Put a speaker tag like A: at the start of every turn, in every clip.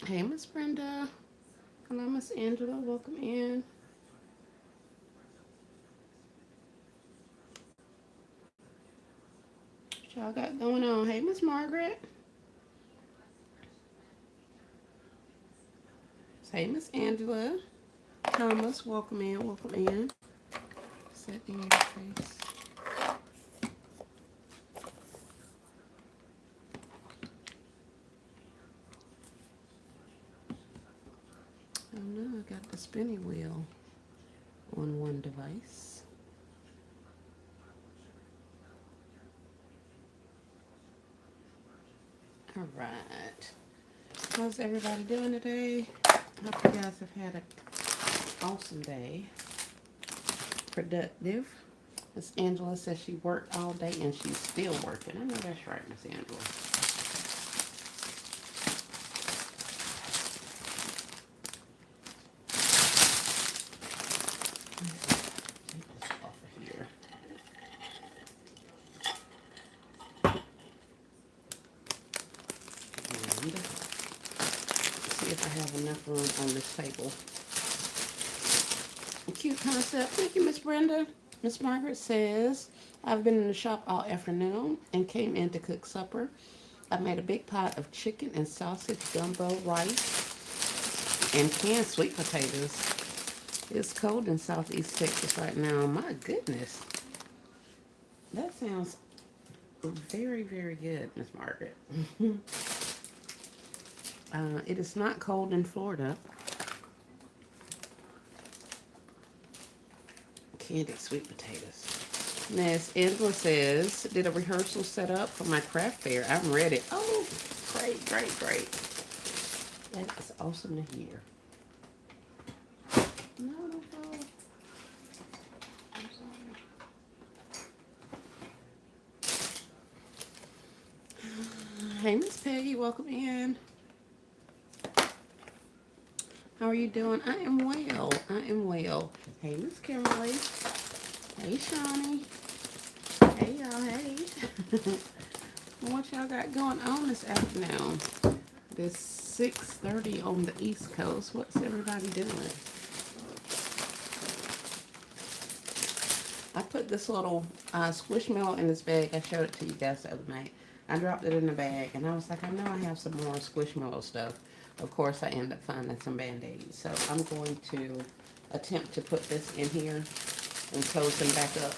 A: Hey, Miss Brenda. Hello, Miss Angela. Welcome in. What y'all got going on? Hey, Miss Margaret. Hey, Miss Angela. Thomas, welcome in. Welcome in. Set in your face. Oh no, I got the spinny wheel on one device. All right. How's everybody doing today? Hope you guys have had an awesome day. Productive. Miss Angela says she worked all day and she's still working. I know that's right, Miss Angela. Take this off of here. And see if I have enough room on this table. Cute concept. Thank you, Miss Brenda. Miss Margaret says, I've been in the shop all afternoon and came in to cook supper. I made a big pot of chicken and sausage, gumbo, rice, and canned sweet potatoes. It's cold in Southeast Texas right now. My goodness. That sounds very, very good, Miss Margaret. It is not cold in Florida. Candied sweet potatoes. Miss Angela says, did a rehearsal set up for my craft fair. I'm ready. Oh, great, great, great. That is awesome to hear. No, don't fall. I'm sorry. Hey, Miss Peggy, welcome in. How are you doing? I am well. I am well. Hey, Miss Kimberly. Hey, Shawnee. Hey, y'all. Hey. What y'all got going on this afternoon? This 6:30 on the East Coast. What's everybody doing? I put this little squishmallow in this bag. I showed it to you guys the other night. I dropped it in the bag, and I was like, I know I have some more squishmallow stuff. Of course, I ended up finding some Band-Aids. So I'm going to attempt to put this in here and close them back up.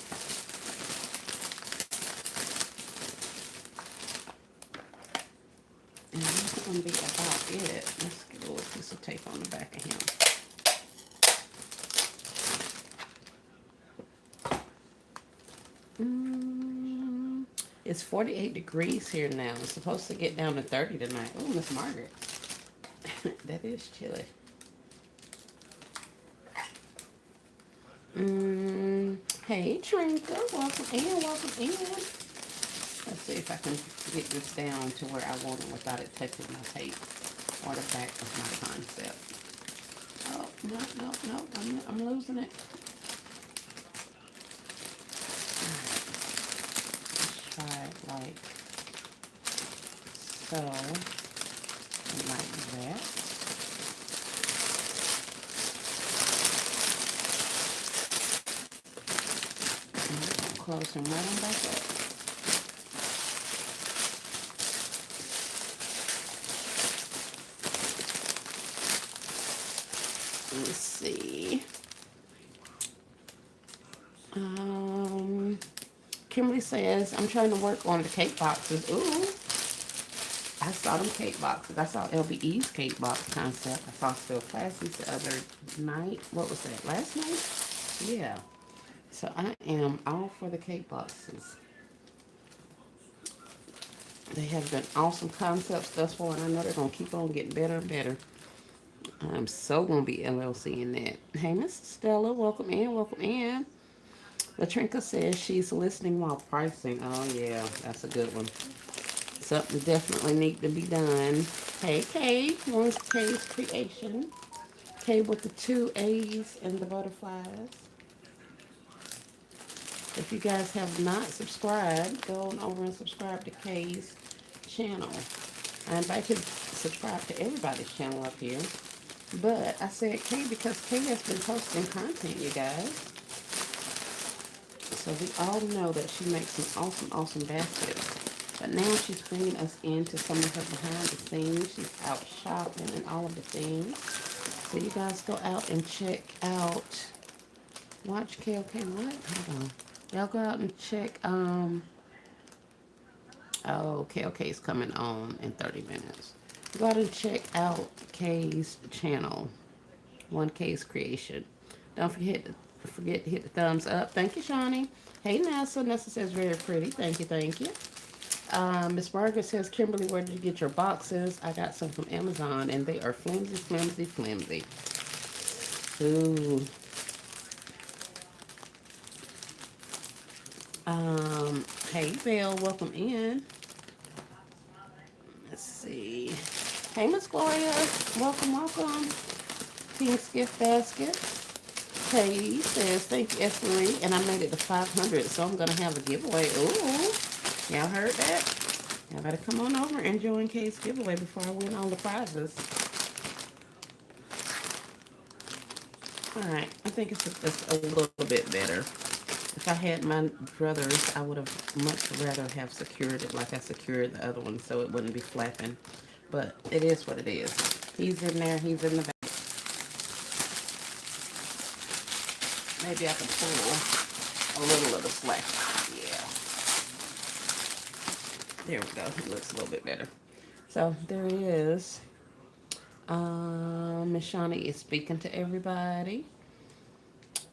A: And that's going to be about it. Let's get a little piece of tape on the back of him. It's 48 degrees here now. It's supposed to get down to 30 tonight. Oh, Miss Margaret. That is chilly. Hey, Trinka. Welcome in. Welcome in. Let's see if I can get this down to where I want it without it touching my tape or the back of my concept. Oh, no, no, no. I'm losing it. Let's try it like so. Like that. And close them right on back up. Let's see. Kimberly says, I'm trying to work on the cake boxes. Ooh. I saw them cake boxes. I saw LBE's cake box concept. I saw Still Classy's the other night. What was that? Last night? Yeah. So I am all for the cake boxes. They have been awesome concepts thus far, and I know they're going to keep on getting better and better. I'm so going to be LLC in that. Hey, Miss Stella, welcome in, welcome in. Latrinka says she's listening while pricing. Oh, yeah, that's a good one. Something definitely need to be done. Hey, Kay, one's Kay's creation. Kay with the 2 A's and the butterflies. If you guys have not subscribed, go on over and subscribe to Kay's channel. I invited subscribe to everybody's channel up here. But I said Kay because Kay has been posting content, you guys. So we all know that she makes some awesome, awesome baskets. But now she's bringing us into some of her behind the scenes. She's out shopping and all of the things. So you guys go out and check out. Watch KOK. What? Hold on. Y'all go out and check. Oh, KOK is coming on in 30 minutes. Go out and check out Kay's channel. 1K's Creation. Don't forget to hit the thumbs up. Thank you, Shawnee. Hey, Nessa. Nessa says very pretty. Thank you, thank you. Miss Margaret says, Kimberly, where did you get your boxes? I got some from Amazon, and they are flimsy, flimsy, flimsy. Ooh. Hey, Belle, welcome in. Let's see. Hey, Miss Gloria, welcome, welcome. Pink's gift basket. Hey says, thank you, S. Marie, and I made it to 500, so I'm going to have a giveaway. Ooh, y'all heard that? Y'all better come on over and join Kay's giveaway before I win all the prizes. Alright, I think it's just a little bit better. If I had my brothers, I would have much rather have secured it like I secured the other one so it wouldn't be flapping. But it is what it is. He's in there, he's in the back. Maybe I can pull a little of the slack. Yeah. There we go. It looks a little bit better. So there it is. Miss Shawnee is speaking to everybody.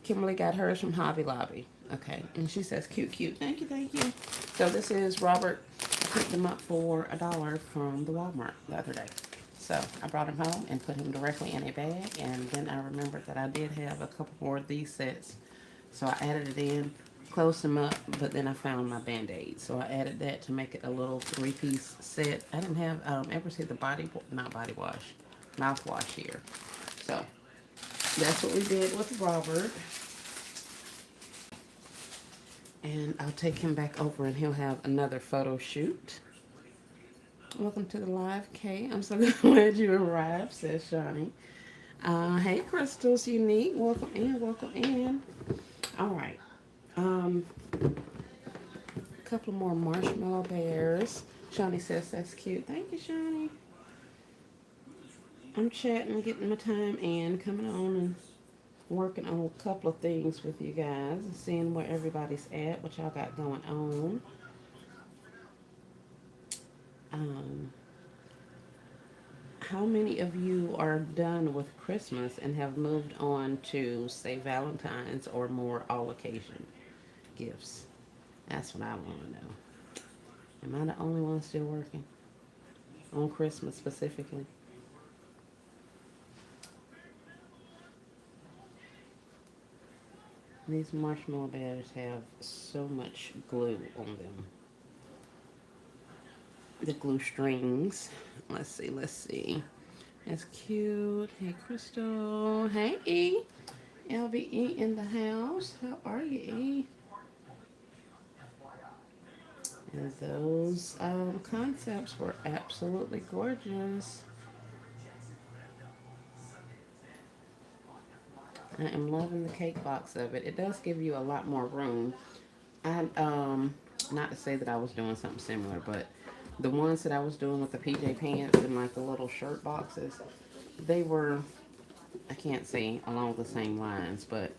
A: Kimberly got hers from Hobby Lobby. Okay. And she says, cute, cute. Thank you, thank you. So this is Robert. I picked them up for $1 from the Walmart the other day. So I brought him home and put him directly in a bag. And then I remembered that I did have a couple more of these sets. So I added it in, closed them up, but then I found my Band-Aid. So I added that to make it a little 3-piece set. I didn't have, ever see the mouthwash here. So that's what we did with Robert. And I'll take him back over and he'll have another photo shoot. Welcome to the live, Kay. I'm so glad you arrived, says Shawnee. Hey, Crystal's Unique. Welcome in, welcome in. All right. A couple more marshmallow bears. Shawnee says that's cute. Thank you, Shawnee. I'm chatting, getting my time in, coming on and working on a couple of things with you guys and seeing where everybody's at, what y'all got going on. How many of you are done with Christmas and have moved on to, say, Valentine's or more all-occasion gifts? That's what I want to know. Am I the only one still working on Christmas specifically? These marshmallow bears have so much glue on them. The glue strings. Let's see, let's see. That's cute. Hey, Crystal. Hey, E. LBE in the house. How are you, E? And those concepts were absolutely gorgeous. I am loving the cake box of it. It does give you a lot more room. Not to say that I was doing something similar, but the ones that I was doing with the PJ pants and like the little shirt boxes, they were, I can't say along the same lines, but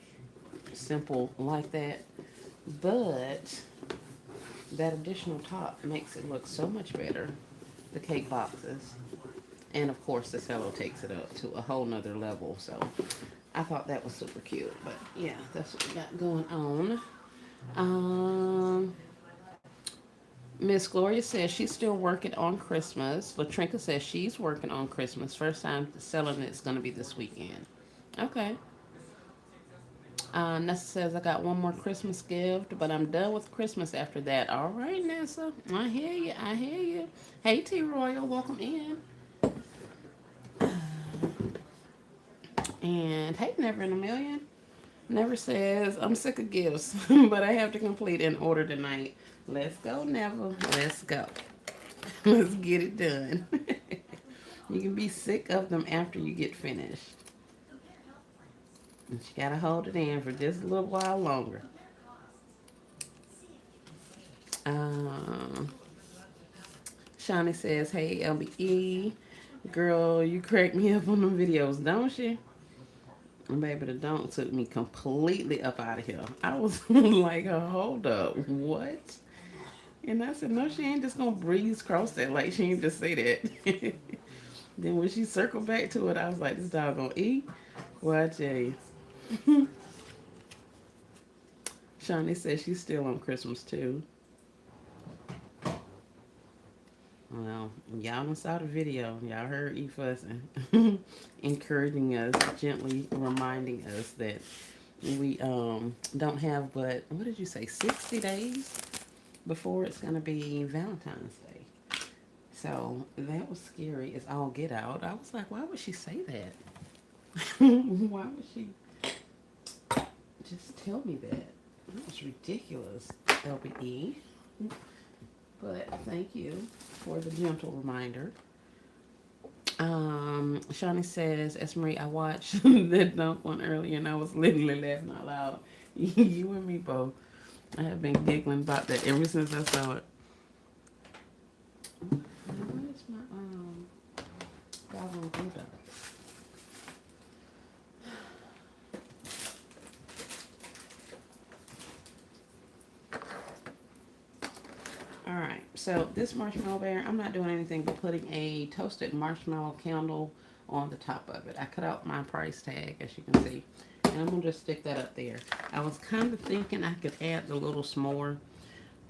A: simple like that. But that additional top makes it look so much better, the cake boxes. And of course the cello takes it up to a whole nother level. So I thought that was super cute. But yeah, that's what we got going on. Miss Gloria says she's still working on Christmas. Latrinka says she's working on Christmas. First time selling it's going to be this weekend. Okay. Nessa says I got one more Christmas gift, but I'm done with Christmas after that. All right, Nessa. I hear you. I hear you. Hey, T Royal. Welcome in. And hey, Never in a Million. Never says, I'm sick of gifts, but I have to complete an order tonight. Let's go, Never. Let's go. Let's get it done. You can be sick of them after you get finished. And you gotta hold it in for just a little while longer. Um, Shawnee says, "Hey LBE, girl, you crack me up on them videos, don't you?" And baby, the dunk took me completely up out of here. I was like, hold up, what? And I said, no, she ain't just gonna breeze across that. Like, she ain't just say that. Then when she circled back to it, I was like, this dog gonna eat? Well, I tell you. Shawnee says she's still on Christmas too. Well, y'all done saw the video. Y'all heard E fussing, encouraging us, gently reminding us that we don't have but, what did you say, 60 days before it's gonna be Valentine's Day. So that was scary as all get out. I was like, why would she say that? Why would she just tell me that? That was ridiculous, LBE. But thank you for the gentle reminder. Shawnee says, Esmarie, I watched that dunk one earlier and I was literally laughing out loud. You and me both. I have been giggling about that ever since I saw it. Where's my doggone glue dot? Alright, so this marshmallow bear, I'm not doing anything but putting a toasted marshmallow candle on the top of it. I cut out my price tag, as you can see, and I'm going to just stick that up there. I was kind of thinking I could add the little s'more.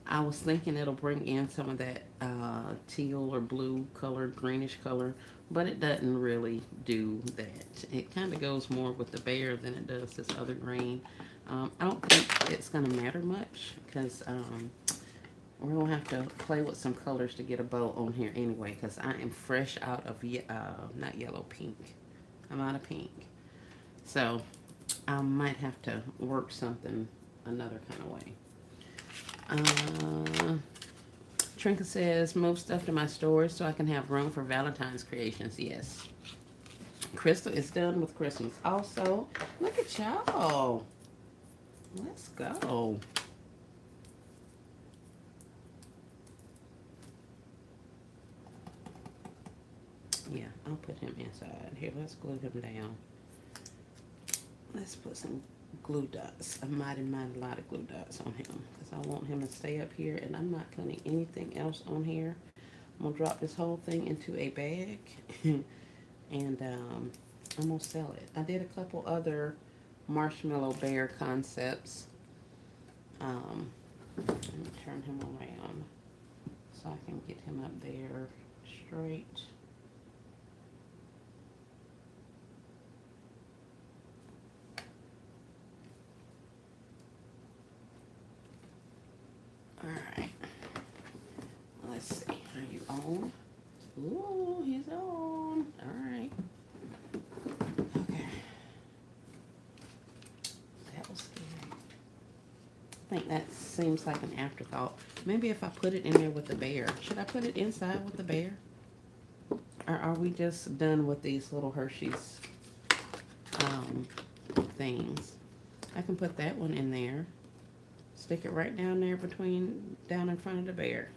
A: I was thinking it'll bring in some of that teal or blue color, greenish color, but it doesn't really do that. It kind of goes more with the bear than it does this other green. I don't think it's going to matter much because we're going to have to play with some colors to get a bow on here anyway, because I am fresh out of, not yellow, pink. I'm out of pink. So I might have to work something another kind of way. Trinka says, move stuff to my storage so I can have room for Valentine's creations. Yes. Crystal is done with Christmas. Also, look at y'all. Let's go. Yeah, I'll put him inside. Here, let's glue him down. Let's put some glue dots, a mighty lot of glue dots on him, because I want him to stay up here, and I'm not putting anything else on here. I'm going to drop this whole thing into a bag, and I'm going to sell it. I did a couple other marshmallow bear concepts. Let me turn him around so I can get him up there straight. Alright. Let's see. Are you on? Ooh, he's on. Alright. Okay. That was scary. I think that seems like an afterthought. Maybe if I put it in there with the bear. Should I put it inside with the bear? Or are we just done with these little Hershey's things? I can put that one in there. Stick it right down there down in front of the bear.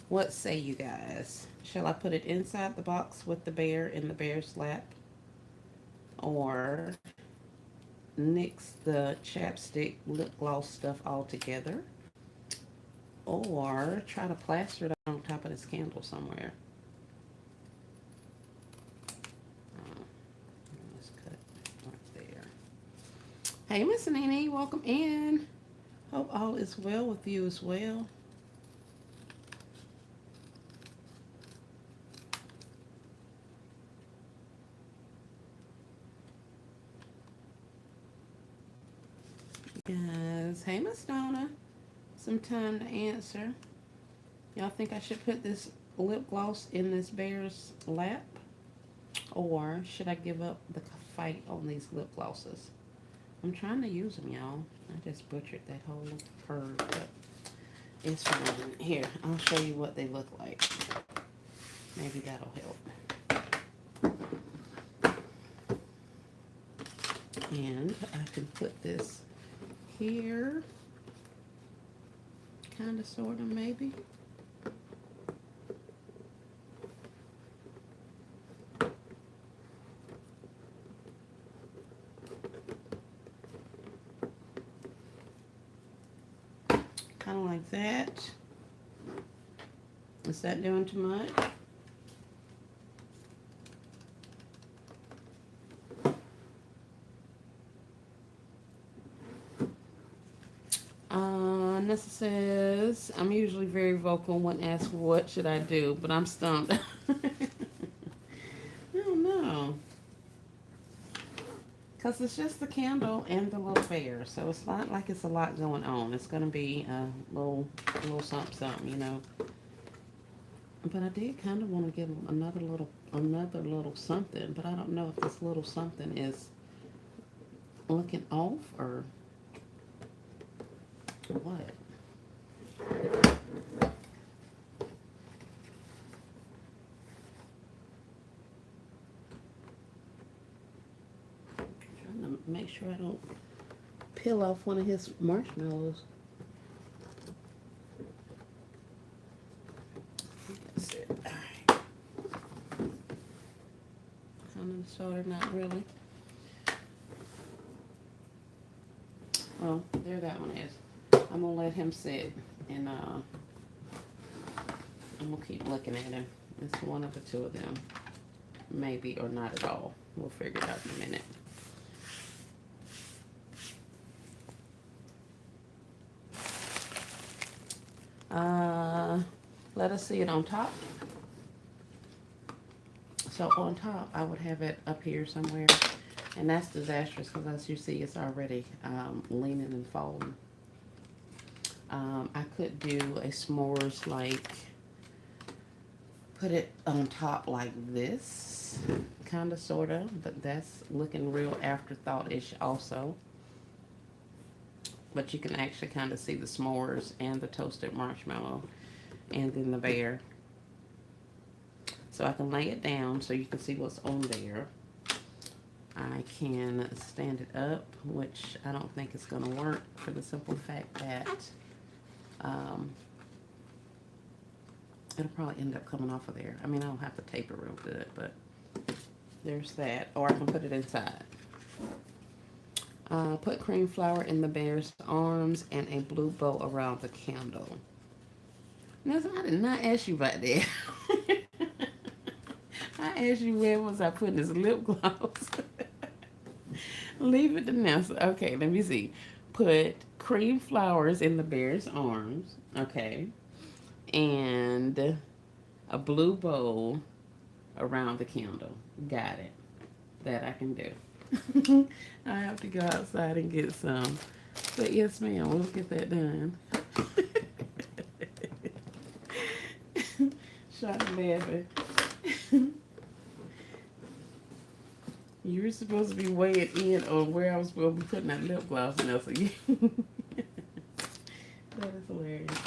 A: What say you guys? Shall I put it inside the box with the bear in the bear's lap? Or mix the chapstick lip gloss stuff all together? Or try to plaster it on top of this candle somewhere? Let's cut right there. Hey, Miss Nene, welcome in. Hope all is well with you as well. Guys, hey, Miss Donna. Some time to answer. Y'all think I should put this lip gloss in this bear's lap? Or should I give up the fight on these lip glosses? I'm trying to use them, y'all. I just butchered that whole curve, but it's fine. Here, I'll show you what they look like. Maybe that'll help. And I can put this here, kind of, sort of, maybe. Kind of like that. Is that doing too much? Nessa says, I'm usually very vocal when asked what should I do, but I'm stumped. I don't know. Because it's just the candle and the little bear, so it's not like it's a lot going on. It's going to be a little something, something, you know. But I did kind of want to give them another little something, but I don't know if this little something is looking off or what. Trying to make sure I don't peel off one of his marshmallows. That's it. All right. Kind of, sort of, not really. Well, there that one is. I'm gonna let him sit, and I'm gonna keep looking at him. It's one of the two of them, maybe, or not at all. We'll figure it out in a minute. Let us see it on top. So on top, I would have it up here somewhere, and that's disastrous because as you see, it's already leaning and falling. I could do a s'mores, like, put it on top like this, kind of, sort of, but that's looking real afterthought-ish also. But you can actually kind of see the s'mores and the toasted marshmallow and then the bear. So I can lay it down so you can see what's on there. I can stand it up, which I don't think is going to work for the simple fact that it'll probably end up coming off of there. I mean, I don't have to tape it real good, but there's that. Or I can put it inside. Put cream flour in the bear's arms and a blue bow around the candle. Now, I did not ask you about that. I asked you where was I putting this lip gloss. Leave it to Nessa. Okay, let me see. Put cream flowers in the bear's arms. Okay. And a blue bow around the candle. Got it. That I can do. I have to go outside and get some. But yes, ma'am, we'll get that done. Shot laughing. You were supposed to be weighing in on where I was supposed to be putting that lip gloss now, so you... That is hilarious.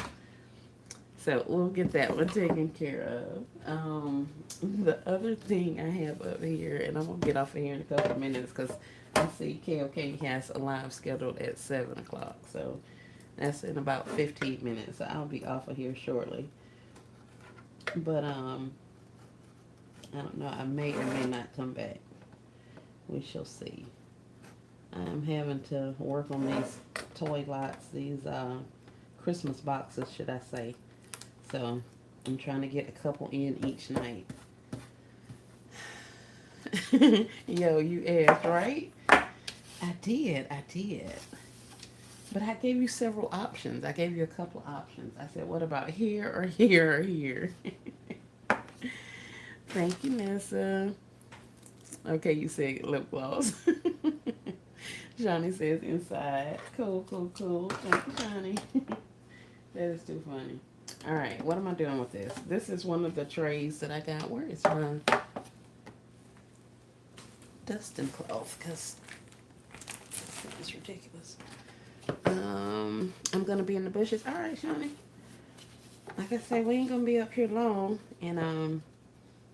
A: So we'll get that one taken care of. The other thing I have up here, and I'm going to get off of here in a couple of minutes because I see KOK has a live scheduled at 7 o'clock. So that's in about 15 minutes. So I'll be off of here shortly. But I don't know. I may or may not come back. We shall see. I'm having to work on these toy lots, these Christmas boxes, should I say. So I'm trying to get a couple in each night. Yo, you asked, right? I did. But I gave you several options. I gave you a couple options. I said, what about here or here or here? Thank you, Nessa. Okay, you said lip gloss. Johnny says inside. Cool. Thank you, Johnny. That is too funny. All right, what am I doing with this? This is one of the trays that I got. Where is my dusting cloth? Because it's ridiculous. I'm going to be in the bushes. All right, Johnny. Like I say, we ain't going to be up here long. And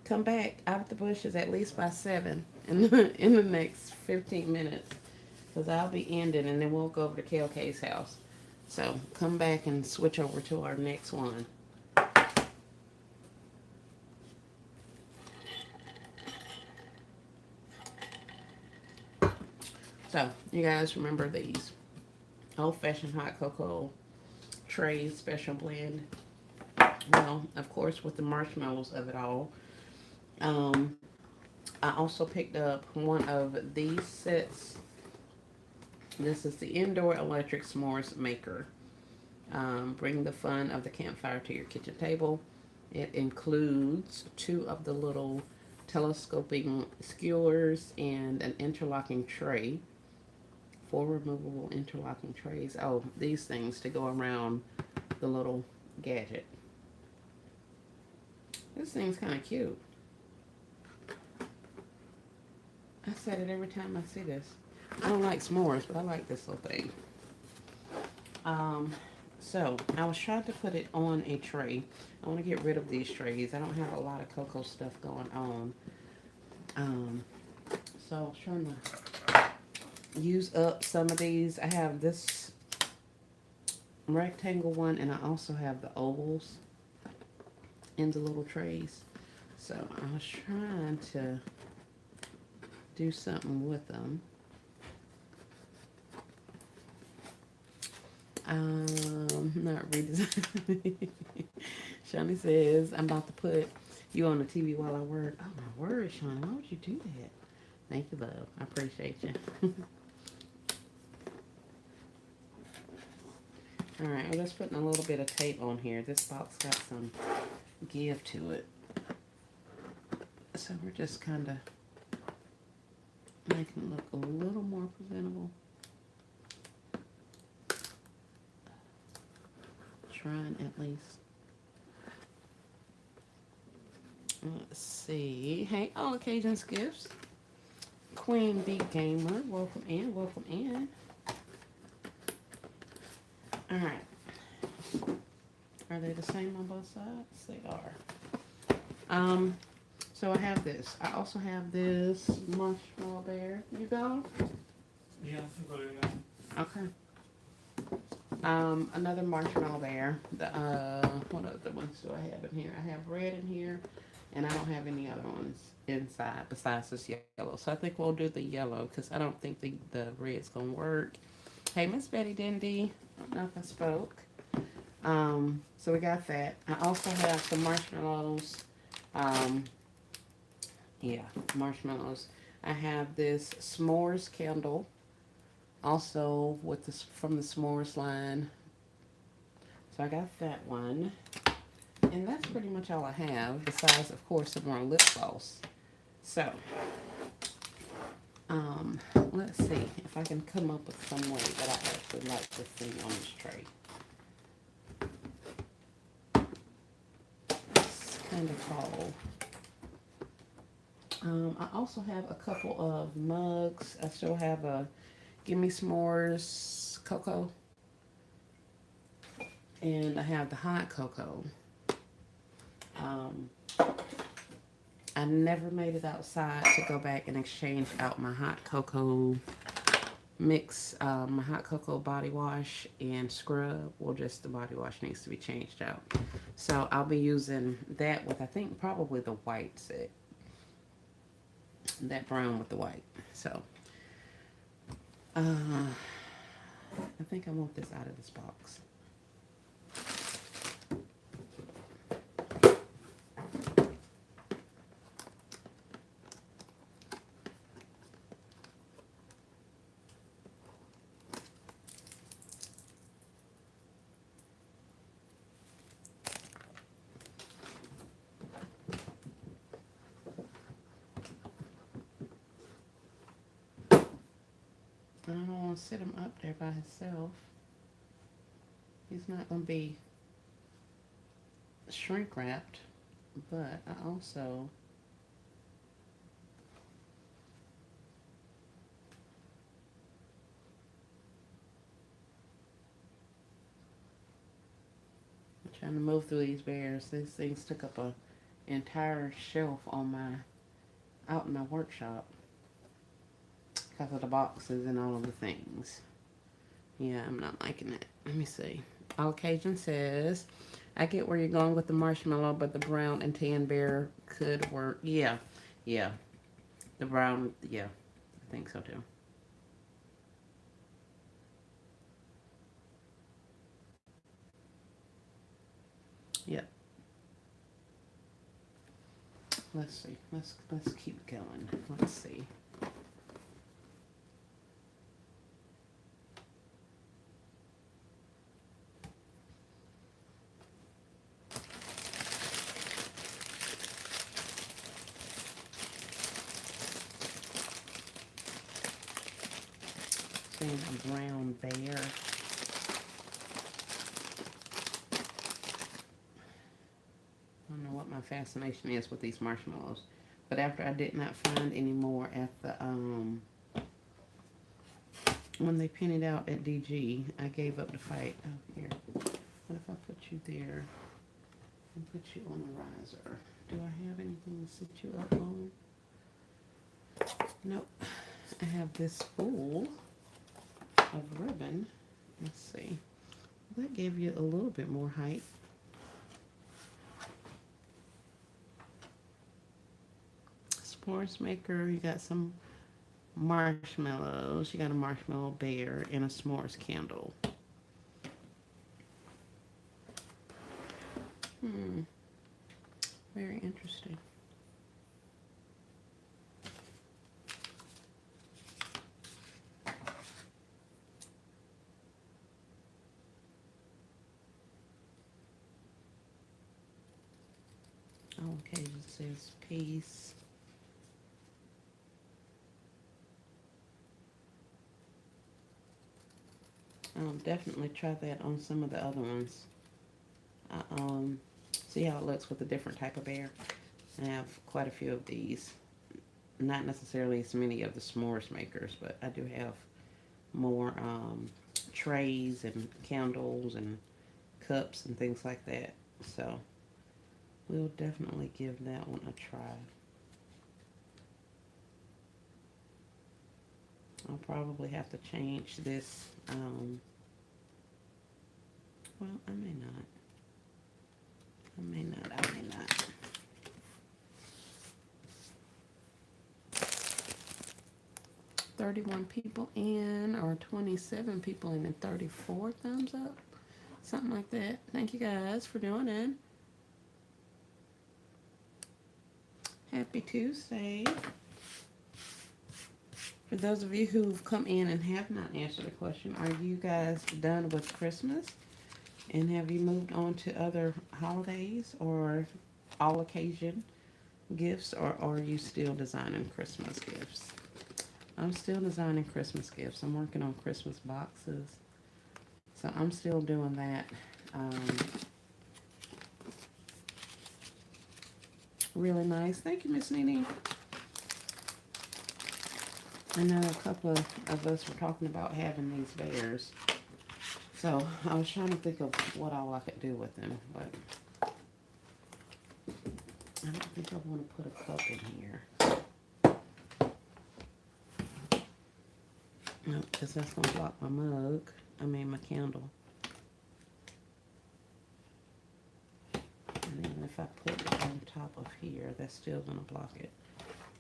A: Come back out of the bushes at least by 7 in the next 15 minutes. Because I'll be ending and then we'll go over to KLK's house. So come back and switch over to our next one. So you guys remember these old-fashioned hot cocoa trays special blend. Well, of course, with the marshmallows of it all. Um, I also picked up one of these sets. This is the indoor electric s'mores maker. Bring the fun of the campfire to your kitchen table. It includes 2 of the little telescoping skewers and an interlocking tray. 4 removable interlocking trays. Oh, these things to go around the little gadget. This thing's kind of cute. I said it every time I see this. I don't like s'mores, but I like this little thing. So I was trying to put it on a tray. I want to get rid of these trays. I don't have a lot of cocoa stuff going on. So I was trying to use up some of these. I have this rectangle one, and I also have the ovals in the little trays. So I was trying to do something with them. Not redesign. Shawnee says, I'm about to put you on the TV while I work. Oh my word, Shawnee, why would you do that? Thank you, love. I appreciate you. Alright, I'm just putting a little bit of tape on here. This box got some give to it. So we're just kind of making it look a little more presentable. Trying at least. Let's see. Hey, all occasions gifts. Queen Bee Gamer, welcome in, welcome in. Alright. Are they the same on both sides? They are. So I have this. I also have this marshmallow bear. You go?
B: Yeah, I'll go to that.
A: Okay. Another marshmallow bear. The what other ones do I have in here? I have red in here, and I don't have any other ones inside besides this yellow. So I think we'll do the yellow because I don't think the red's gonna work. Hey, Miss Betty Dindy. I don't know if I spoke. So we got that. I also have some marshmallows. Yeah, marshmallows. I have this s'mores candle. Also with this from the s'mores line. So I got that one. And that's pretty much all I have, besides of course some more lip gloss. So let's see if I can come up with some way that I actually like this thing on this tray. It's kind of tall. I also have a couple of mugs. I still have a Gimme S'mores cocoa. And I have the hot cocoa. I never made it outside to go back and exchange out my hot cocoa mix, my hot cocoa body wash and scrub. Well, just the body wash needs to be changed out. So I'll be using that with, I think, probably the white set. That brown with the white. So, I think I want this out of this box. I don't want to sit him up there by himself. He's not going to be shrink wrapped, but I also I'm trying to move through these bears. These things took up a entire shelf on my out in my workshop because of the boxes and all of the things. Yeah, I'm not liking it. Let me see. Occasion says, I get where you're going with the marshmallow, but the brown and tan bear could work. Yeah, yeah. The brown, yeah, I think so too. Yep. Let's see. Let's keep going. Let's see. Seeing a brown bear. I don't know what my fascination is with these marshmallows. But after I did not find any more at the when they pinned it out at DG, I gave up the fight. Oh here. What if I put you there and put you on a riser? Do I have anything to sit you up on? Nope. I have this spool of ribbon. Let's see. That gave you a little bit more height. S'mores maker, you got some marshmallows. You got a marshmallow bear and a s'mores candle. Very interesting. Okay, it says peace. Definitely try that on some of the other ones. See how it looks with a different type of bear. I have quite a few of these. Not necessarily as many of the s'mores makers, but I do have more trays and candles and cups and things like that. So we'll definitely give that one a try. I'll probably have to change this. Well, I may not. I may not. I may not. $31 people in, or 27 people in, and 34 thumbs up. Something like that. Thank you guys for doing it. Happy Tuesday. For those of you who've come in and have not answered the question, are you guys done with Christmas? And have you moved on to other holidays or all occasion gifts, or are you still designing Christmas gifts? I'm still designing Christmas gifts. I'm working on Christmas boxes. So I'm still doing that. Really nice. Thank you, Miss Nene. I know a couple of us were talking about having these bears. So I was trying to think of what all I could do with them, but I don't think I want to put a cup in here. No, because that's going to block my mug. I mean my candle. And even if I put it on top of here, that's still going to block it.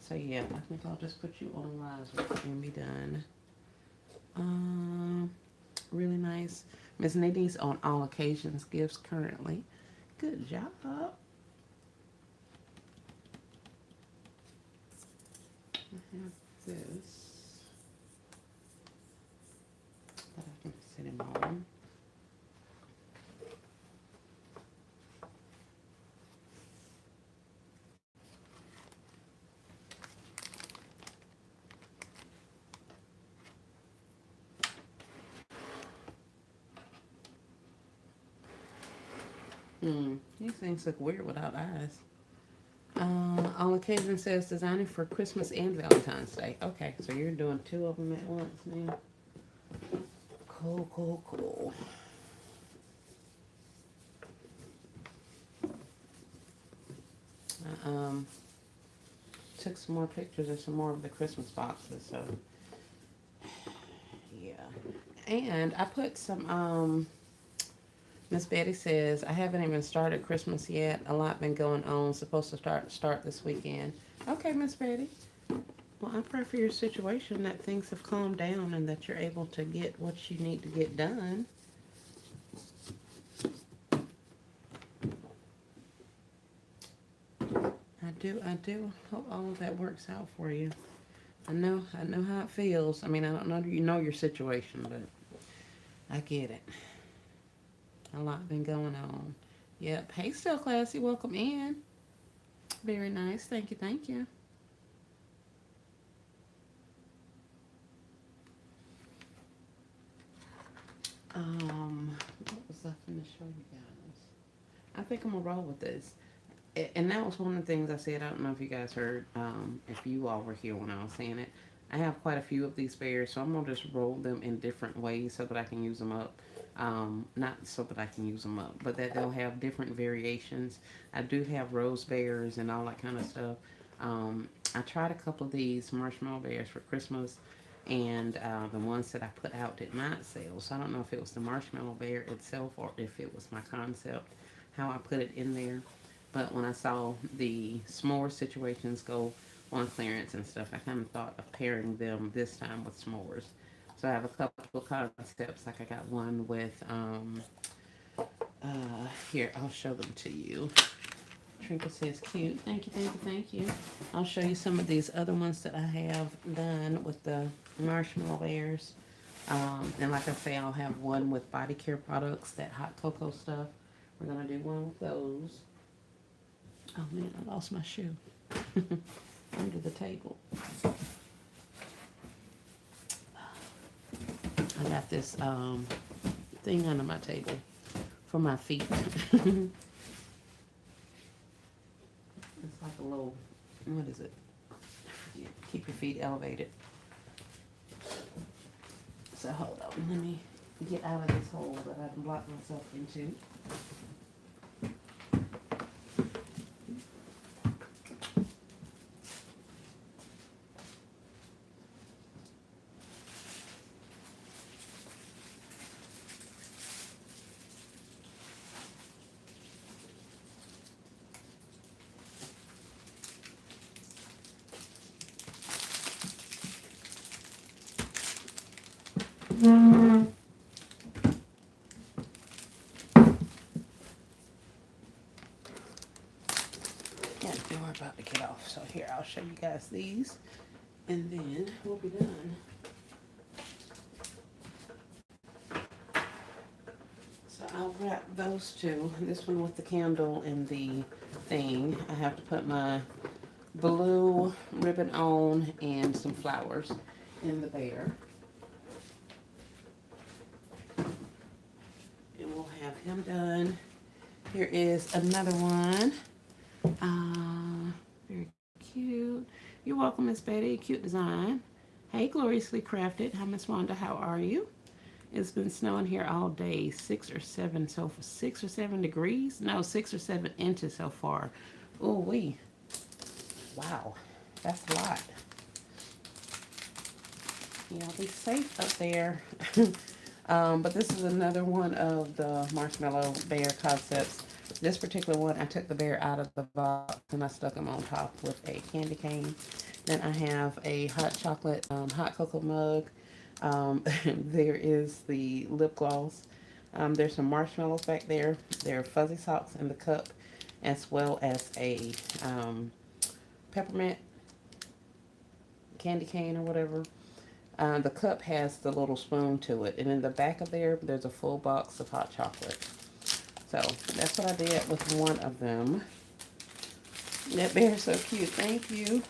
A: So yeah, I think I'll just put you on riser and be done. Really nice. Miss Nadine's on all occasions gifts currently. Good job. I have this that I can sit him on. These things look weird without eyes. On occasion says designing for Christmas and Valentine's Day. Okay, so you're doing two of them at once now. Cool, cool, cool. I took some more pictures of some more of the Christmas boxes. So yeah, and I put some. Miss Betty says I haven't even started Christmas yet. A lot been going on. Supposed to start this weekend. Okay, Miss Betty. Well, I pray for your situation that things have calmed down and that you're able to get what you need to get done. I do hope all of that works out for you. I know how it feels. I mean, I don't know you know your situation, but I get it. A lot been going on. Yep. Hey, still classy. Welcome in. Very nice. Thank you. Thank you. What was I going to show you guys? I think I'm gonna roll with this. And that was one of the things I said. I don't know if you guys heard, if you all were here when I was saying it. I have quite a few of these bears, so I'm gonna just roll them in different ways so that I can use them up. Not so that I can use them up, but that they'll have different variations. I do have rose bears and all that kind of stuff. I tried a couple of these marshmallow bears for Christmas, and the ones that I put out did not sell. So I don't know if it was the marshmallow bear itself or if it was my concept, how I put it in there. But when I saw the s'more situations go on clearance and stuff, I kind of thought of pairing them this time with s'mores. So I have a couple of concepts. Like I got one with, here, I'll show them to you. Trinket says cute. Thank you, thank you, thank you. I'll show you some of these other ones that I have done with the marshmallow bears. And like I say, I'll have one with body care products, that hot cocoa stuff. We're going to do one with those. Oh man, I lost my shoe under the table. I got this thing under my table for my feet. It's like a little, what is it? Keep your feet elevated. So hold on, let me get out of this hole that I've blocked myself into. Yeah, we're about to get off. So here, I'll show you guys these, and then we'll be done. So I'll wrap those two. This one with the candle and the thing. I have to put my blue ribbon on and some flowers in the bear. And we'll have him done. Here is another one. Very cute. You're welcome, Miss Betty. Cute design. Hey, gloriously crafted. Hi, Miss Wanda. How are you? It's been snowing here all day. 6 or 7 degrees. No, 6 or 7 inches so far. Oh, wow, that's a lot. Yeah, be safe up there. But this is another one of the marshmallow bear concepts. This particular one, I took the bear out of the box and I stuck him on top with a candy cane. Then I have a hot chocolate, hot cocoa mug. There is the lip gloss. There's some marshmallows back there. There are fuzzy socks in the cup, as well as a peppermint candy cane or whatever. The cup has the little spoon to it, and in the back of there's a full box of hot chocolate. So that's what I did with one of them. That bear is so cute. Thank you.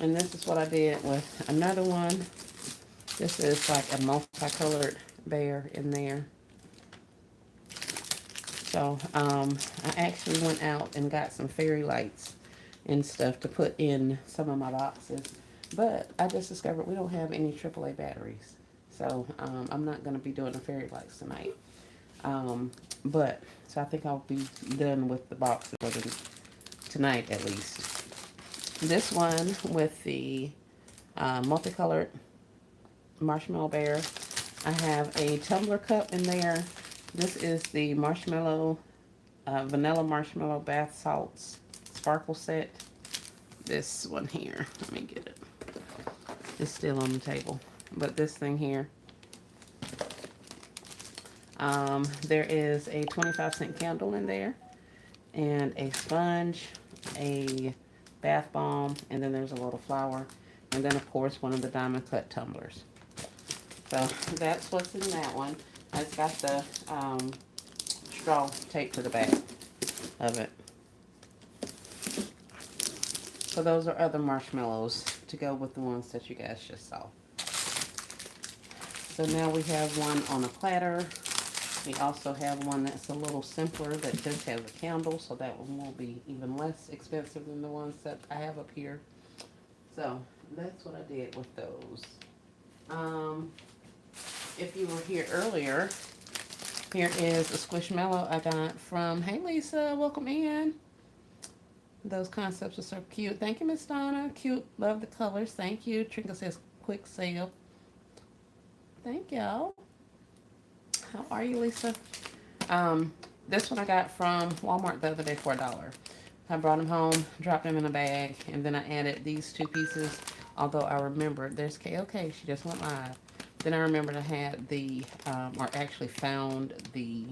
A: And this is what I did with another one. This is like a multicolored bear in there. So I actually went out and got some fairy lights and stuff to put in some of my boxes. But I just discovered we don't have any AAA batteries. So I'm not going to be doing the fairy lights tonight. So I think I'll be done with the boxes for tonight at least. This one with the multicolored marshmallow bear. I have a tumbler cup in there. This is the marshmallow, vanilla marshmallow bath salts sparkle set. This one here, let me get it. It's still on the table. But this thing here, there is a 25-cent candle in there, and a sponge, a bath bomb, and then there's a little flower, and then of course one of the diamond cut tumblers. So that's what's in that one. It's got the straw taped to the back of it. So those are other marshmallows to go with the ones that you guys just saw. So now we have one on a platter. We also have one that's a little simpler that just has a candle, so that one will be even less expensive than the ones that I have up here. So that's what I did with those. If you were here earlier, here is a squishmallow I got from, hey Lisa, welcome in. Those concepts are so cute. Thank you, Miss Donna. Cute, love the colors. Thank you. Trinka says quick sale. Thank y'all. How are you, Lisa? This one I got from Walmart the other day for $1. I brought them home, dropped them in a bag, and then I added these two pieces. Although I remembered, there's KOK, she just went live. Then I remembered I had the, or actually found the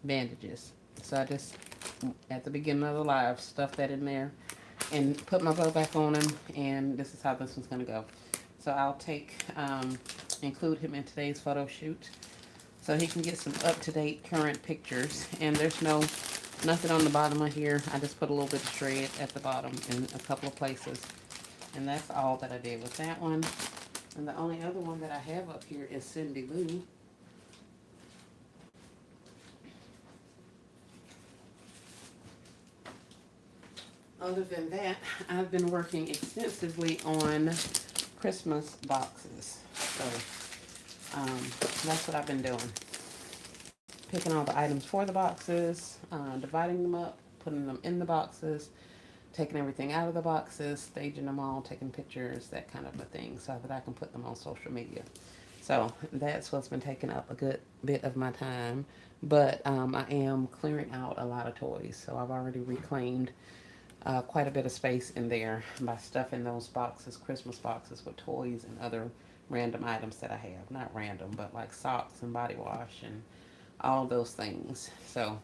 A: bandages. So I just, at the beginning of the live, stuffed that in there and put my bow back on him, and this is how this one's going to go. So I'll include him in today's photo shoot so he can get some up-to-date current pictures. And there's nothing on the bottom of here. I just put a little bit of shred at the bottom in a couple of places. And that's all that I did with that one. And the only other one that I have up here is Cindy Lou. Other than that, I've been working extensively on Christmas boxes. So that's what I've been doing. Picking all the items for the boxes, dividing them up, putting them in the boxes, taking everything out of the boxes, staging them all, taking pictures, that kind of a thing, so that I can put them on social media. So that's what's been taking up a good bit of my time. But I am clearing out a lot of toys. So I've already reclaimed quite a bit of space in there by stuffing those boxes, Christmas boxes, with toys and other random items that I have. Not random, but like socks and body wash and all those things. So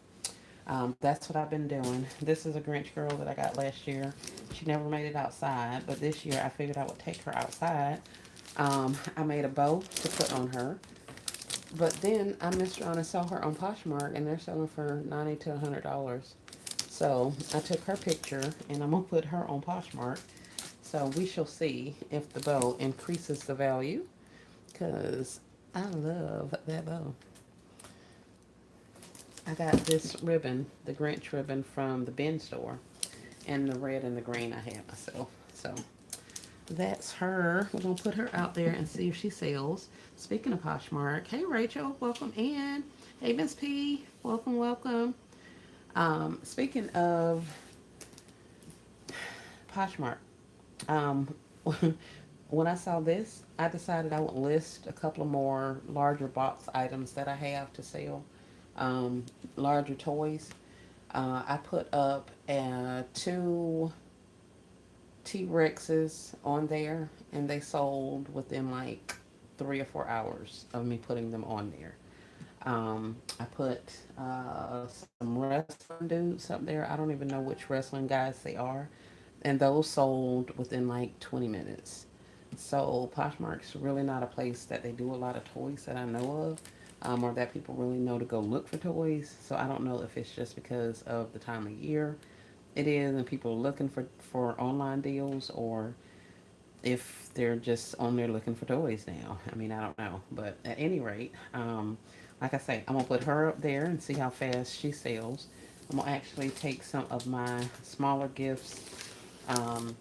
A: that's what I've been doing. This is a Grinch girl that I got last year. She never made it outside, but this year I figured I would take her outside. I made a bow to put on her. But then I messed around and saw her on Poshmark, and they're selling for $90 to $100. So I took her picture, and I'm going to put her on Poshmark. So we shall see if the bow increases the value, because I love that bow. I got this ribbon, the Grinch ribbon from the bin store, and the red and the green I had myself. So that's her. We're going to put her out there and see if she sells. Speaking of Poshmark, hey Rachel, welcome in. Hey Miss P, welcome, welcome. Speaking of Poshmark, when I saw this, I decided I would list a couple of more larger box items that I have to sell. Larger toys. I put up 2 T-Rexes on there, and they sold within like 3 or 4 hours of me putting them on there. I put some wrestling dudes up there. I don't even know which wrestling guys they are, and those sold within like 20 minutes. So Poshmark's really not a place that they do a lot of toys that I know of, or that people really know to go look for toys. So I don't know if it's just because of the time of year it is and people are looking for online deals, or if they're just on there looking for toys now. I mean, I don't know. But at any rate, like I say, I'm going to put her up there and see how fast she sells. I'm going to actually take some of my smaller gifts. Let's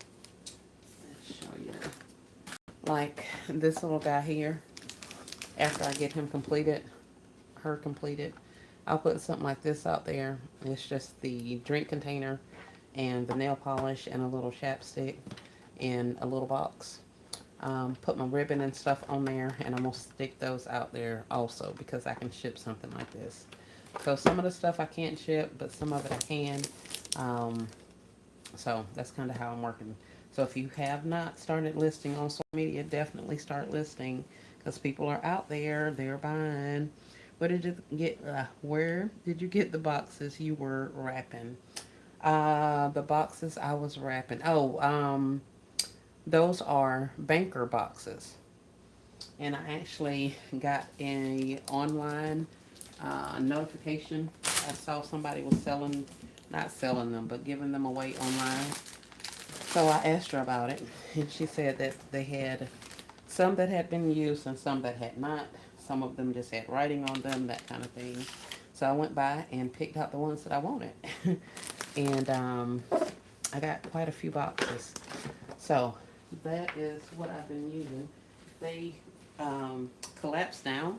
A: show you. Like this little guy here. After I get him completed, I'll put something like this out there. It's just the drink container and the nail polish and a little chapstick in a little box. Put my ribbon and stuff on there, and I'm gonna stick those out there also because I can ship something like this. So some of the stuff I can't ship, but some of it I can. Um, so that's kind of how I'm working. So if you have not started listing on social media, definitely start listing because people are out there. They're buying. Where did you get? Where did you get the boxes you were wrapping? The boxes I was wrapping. Oh, those are banker boxes, and I actually got a online notification. I saw somebody was selling, not selling them, but giving them away online. So I asked her about it, and she said that they had some that had been used and some that had not. Some of them just had writing on them, that kind of thing. So I went by and picked out the ones that I wanted. And I got quite a few boxes. So that is what I've been using. They collapse down,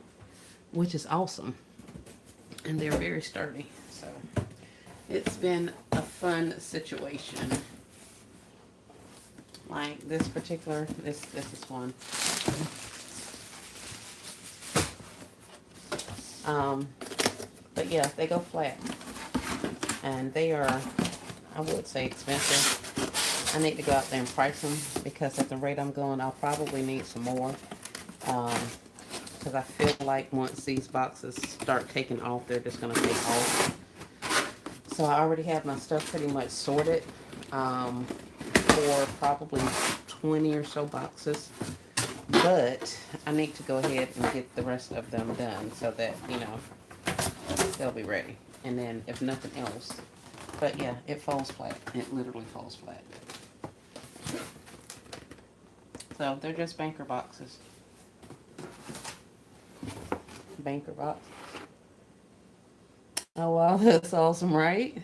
A: which is awesome. And they're very sturdy. So it's been a fun situation. Like this particular, this is one. Um, but yeah, they go flat. And they are, I would say, expensive. I need to go out there and price them because at the rate I'm going, I'll probably need some more. Because I feel like once these boxes start taking off, they're just going to take off. So I already have my stuff pretty much sorted for probably 20 or so boxes. But I need to go ahead and get the rest of them done so that, they'll be ready. And then if nothing else. But yeah, it falls flat. It literally falls flat. So they're just banker boxes. Banker box. Oh wow, that's awesome, right?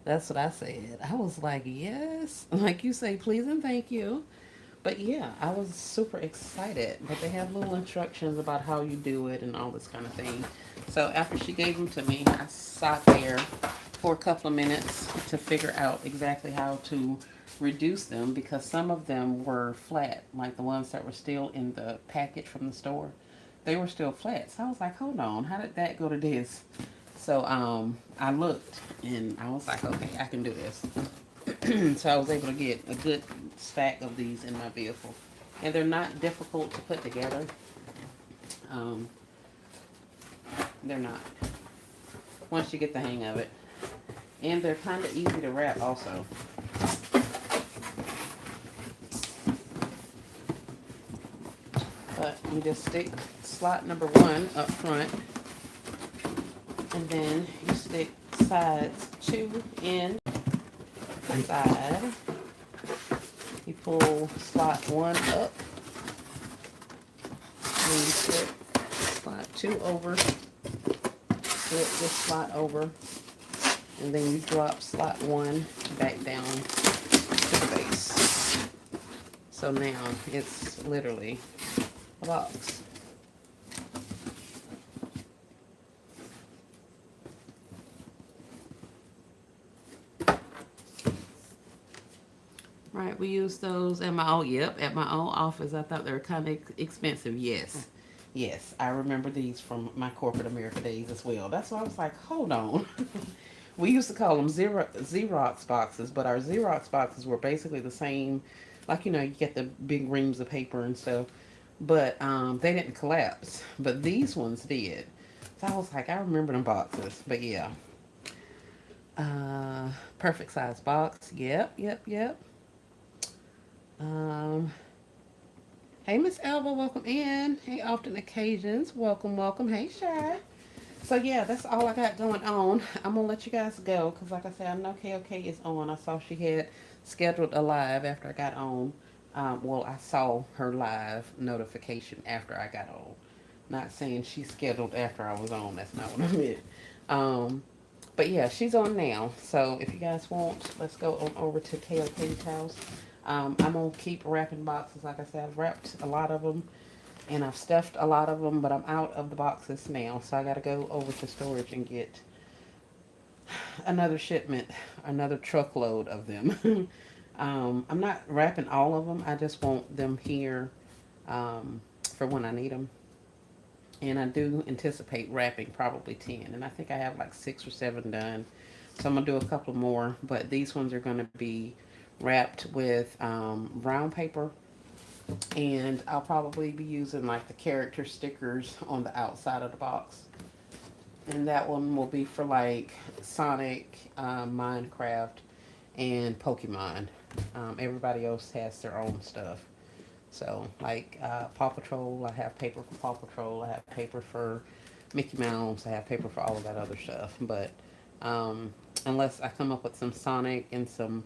A: That's what I said. I was like, yes. Like you say, please and thank you. But yeah, I was super excited. But they have little instructions about how you do it and all this kind of thing. So after she gave them to me, I sat there for a couple of minutes to figure out exactly how to reduce them because some of them were flat, like the ones that were still in the package from the store. They were still flat. So I was like, hold on, how did that go to this? So I looked and I was like, okay, I can do this. So I was able to get a good stack of these in my vehicle. And they're not difficult to put together. Um, they're not. Once you get the hang of it. And they're kind of easy to wrap also. But you just stick slot number 1 up front. And then you stick sides 2 in the side. You pull slot 1 up. And you slip slot 2 over. Slip this slot over. And then you drop slot 1 back down to the base. So now it's literally a box. Right, we use those at my old, at my old office. I thought they were kind of expensive. Yes. Yes, I remember these from my corporate America days as well. That's why I was like, hold on. We used to call them Xerox boxes, but our Xerox boxes were basically the same. Like, you get the big reams of paper and stuff. But they didn't collapse. But these ones did. So I was like, I remember them boxes. But yeah. Perfect size box. Yep, yep, yep. Um, hey, Miss Elva, welcome in. Hey, Often Occasions, welcome, welcome. Hey, Shy. So yeah, that's all I got going on. I'm gonna let you guys go because, like I said, I know KOK is on. I saw she had scheduled a live after I got on. Well, I saw her live notification after I got on. Not saying she scheduled after I was on. That's not what I meant. But yeah, she's on now. So if you guys want, let's go on over to KOK's house. I'm gonna keep wrapping boxes. Like I said, I've wrapped a lot of them. And I've stuffed a lot of them, but I'm out of the boxes now. So I got to go over to storage and get another shipment, another truckload of them. I'm not wrapping all of them. I just want them here for when I need them. And I do anticipate wrapping probably 10. And I think I have like 6 or 7 done. So I'm going to do a couple more. But these ones are going to be wrapped with brown paper. And I'll probably be using like the character stickers on the outside of the box. And that one will be for like Sonic, Minecraft, and Pokemon. Everybody else has their own stuff. So, like Paw Patrol, I have paper for Paw Patrol. I have paper for Mickey Mouse. I have paper for all of that other stuff. But unless I come up with some Sonic and some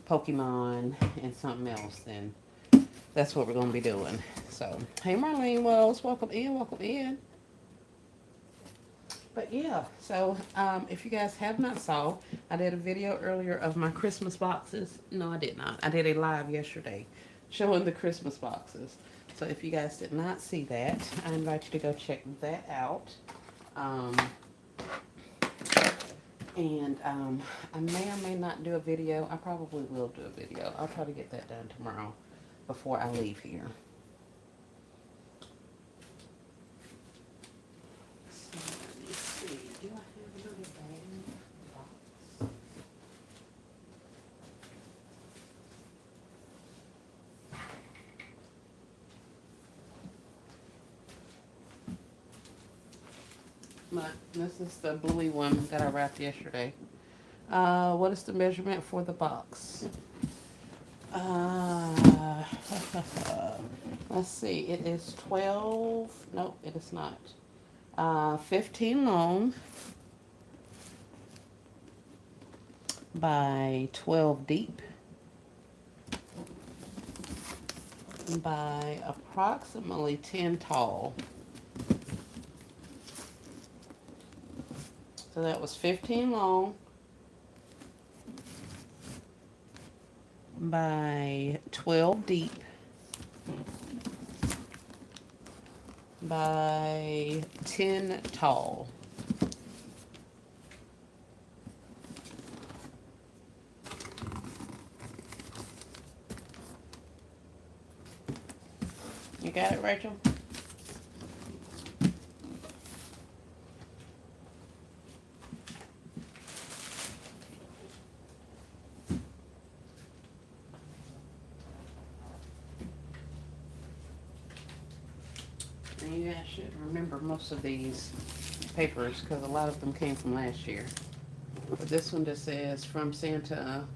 A: Pokemon and something else, then that's what we're going to be doing. So, hey, Marlene Wells, welcome in, welcome in. But yeah, so if you guys have not saw, I did a video earlier of my Christmas boxes. No, I did not. I did a live yesterday showing the Christmas boxes. So if you guys did not see that, I invite you to go check that out. Um, and I may or may not do a video. I probably will do a video. I'll try to get that done tomorrow before I leave here. So let me see. Do I have another bag? This is the bluey one that I wrapped yesterday. What is the measurement for the box? Uh, let's see. It is 12. Nope, it is not. 15 long by 12 deep by approximately 10 tall. So that was 15 long by 12 deep by 10 tall. You got it, Rachel? And you guys should remember most of these papers because a lot of them came from last year. But this one just says from Santa,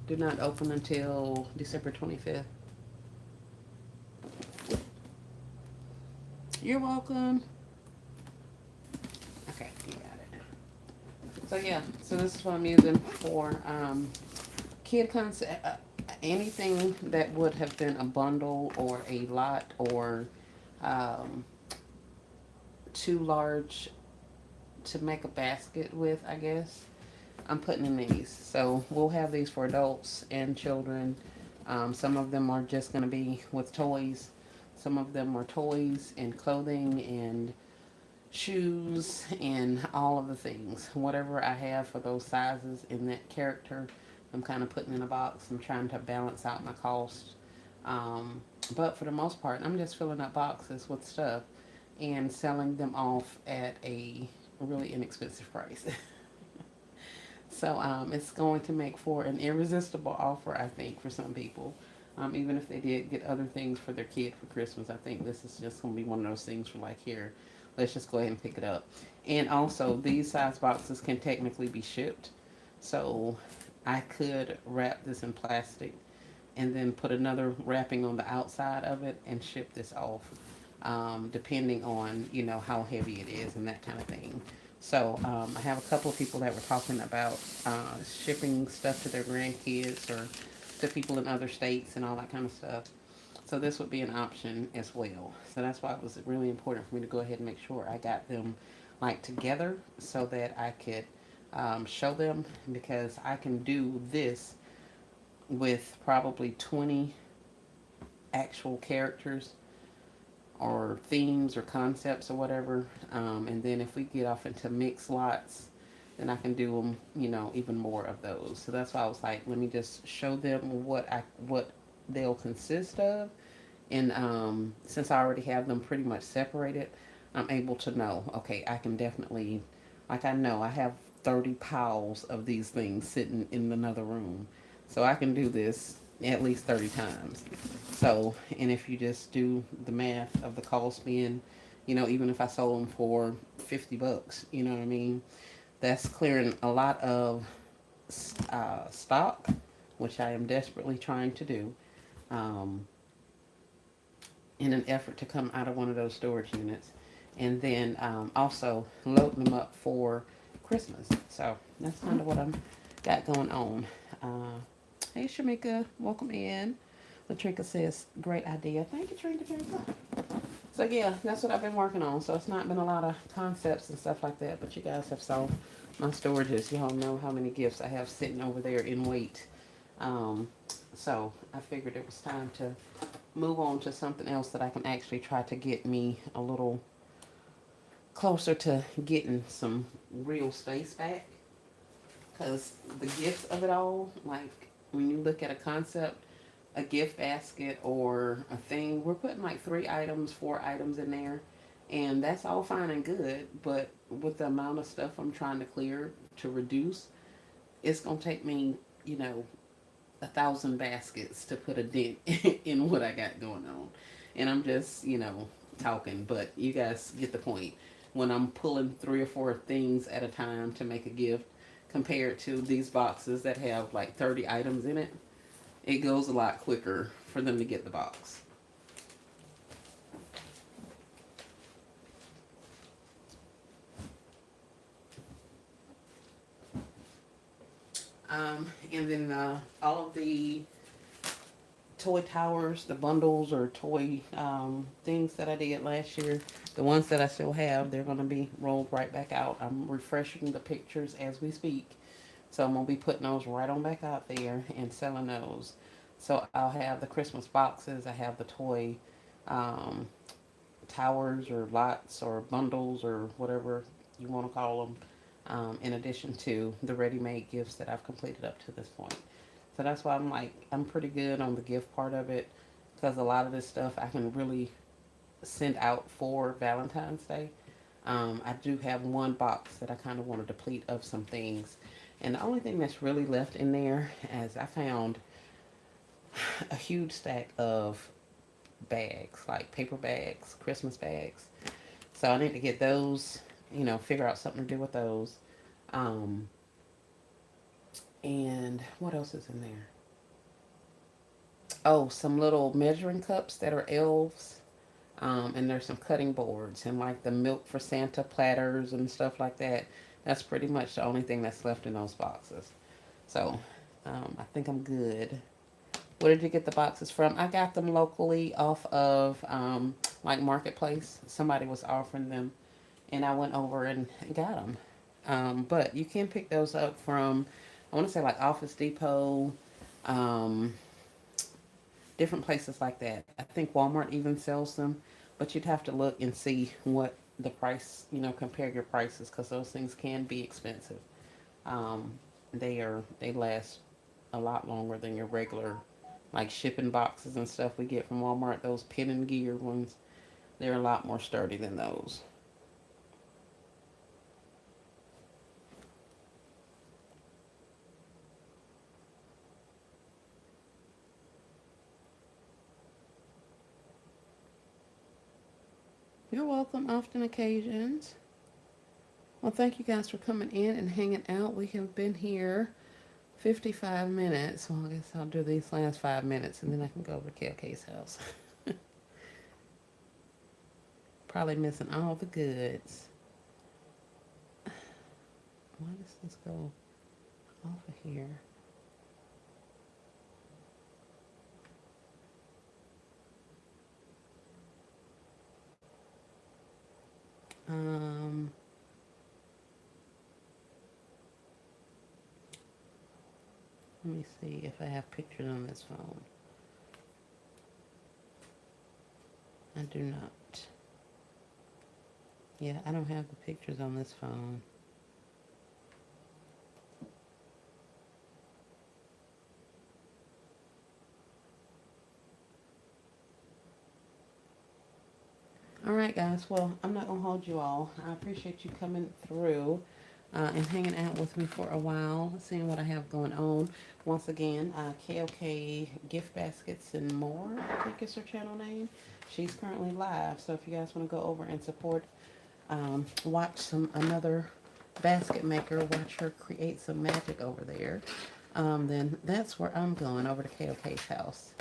A: do not open until December 25th. You're welcome. Okay, you got it. So yeah, so this is what I'm using for kid concept. Anything that would have been a bundle or a lot or um, too large to make a basket with, I guess, I'm putting in these. So we'll have these for adults and children. Some of them are just going to be with toys. Some of them are toys and clothing and shoes and all of the things. Whatever I have for those sizes in that character, I'm kind of putting in a box. I'm trying to balance out my cost. But for the most part, I'm just filling up boxes with stuff and selling them off at a really inexpensive price. So it's going to make for an irresistible offer, I think, for some people. Even if they did get other things for their kid for Christmas, I think this is just going to be one of those things for like, here, let's just go ahead and pick it up. And also, these size boxes can technically be shipped. So I could wrap this in plastic and then put another wrapping on the outside of it and ship this off, depending on, you know, how heavy it is and that kind of thing. So I have a couple of people that were talking about shipping stuff to their grandkids or to people in other states and all that kind of stuff. So this would be an option as well. So that's why it was really important for me to go ahead and make sure I got them like together so that I could show them, because I can do this with probably 20 actual characters or themes or concepts or whatever. And then if we get off into mixed lots, then I can do them, even more of those. So that's why I was like, let me just show them what they'll consist of, and since I already have them pretty much separated, I'm able to know, okay, I can definitely, like, I know I have 30 piles of these things sitting in another room. So I can do this at least 30 times. So, and if you just do the math of the cost being, even if I sold them for $50, you know what I mean? That's clearing a lot of stock, which I am desperately trying to do. Um, in an effort to come out of one of those storage units, and then also loading them up for Christmas. So that's kind of what I'm got going on. Uh, hey, Shamika, welcome in. Latrika says, great idea. Thank you, Trinka. So yeah, that's what I've been working on. So it's not been a lot of concepts and stuff like that, but you guys have saw my storages. Y'all know how many gifts I have sitting over there in wait. Um, so I figured it was time to move on to something else that I can actually try to get me a little closer to getting some real space back. Because the gifts of it all, like when you look at a concept, a gift basket or a thing, we're putting like 3 items, 4 items in there. And that's all fine and good. But with the amount of stuff I'm trying to clear to reduce, it's going to take me, 1,000 baskets to put a dent in what I got going on. And I'm just, talking, but you guys get the point. When I'm pulling 3 or 4 things at a time to make a gift, compared to these boxes that have like 30 items in it, it goes a lot quicker for them to get the box. And then all of the toy towers, the bundles or toy things that I did last year, the ones that I still have, they're going to be rolled right back out. I'm refreshing the pictures as we speak. So I'm going to be putting those right on back out there and selling those. So I'll have the Christmas boxes, I have the toy um, towers or lots or bundles or whatever you want to call them, in addition to the ready-made gifts that I've completed up to this point. So that's why I'm like, I'm pretty good on the gift part of it, because a lot of this stuff I can really send out for Valentine's Day. I do have one box that I kind of want to deplete of some things. And the only thing that's really left in there is I found a huge stack of bags, like paper bags, Christmas bags. So I need to get those, figure out something to do with those. Um, and what else is in there? Oh, some little measuring cups that are elves. And there's some cutting boards and like the milk for Santa platters and stuff like that. That's pretty much the only thing that's left in those boxes. So I think I'm good. Where did you get the boxes from? I got them locally off of like Marketplace. Somebody was offering them, and I went over and got them. But you can pick those up from, I want to say like Office Depot, um, different places like that. I think Walmart even sells them, but you'd have to look and see what the price, compare your prices, because those things can be expensive. Um, they last a lot longer than your regular, like shipping boxes and stuff we get from Walmart. Those pin and gear ones, they're a lot more sturdy than those. You're welcome. Often occasions. Well, thank you guys for coming in and hanging out. We have been here 55 minutes. Well, I guess I'll do these last 5 minutes and then I can go over to KLK's house. Probably missing all the goods. Why does this go off of here? Um, Let me see if I have pictures on this phone. I do not. Yeah, I don't have the pictures on this phone. right, guys. Well, I'm not going to hold you all. I appreciate you coming through and hanging out with me for a while, seeing what I have going on. Once again, KOK Gift Baskets and More, I think is her channel name. She's currently live. So if you guys want to go over and support, watch another basket maker, watch her create some magic over there, then that's where I'm going, over to KOK's house.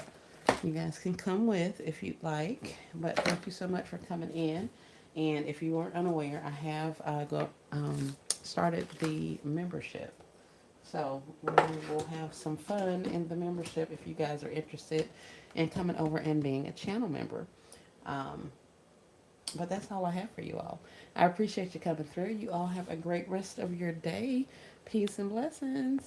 A: You guys can come with if you'd like, but thank you so much for coming in. And if you weren't unaware, I have started the membership. So we will have some fun in the membership if you guys are interested in coming over and being a channel member. Um, but that's all I have for you all. I appreciate you coming through. You all have a great rest of your day. Peace and blessings.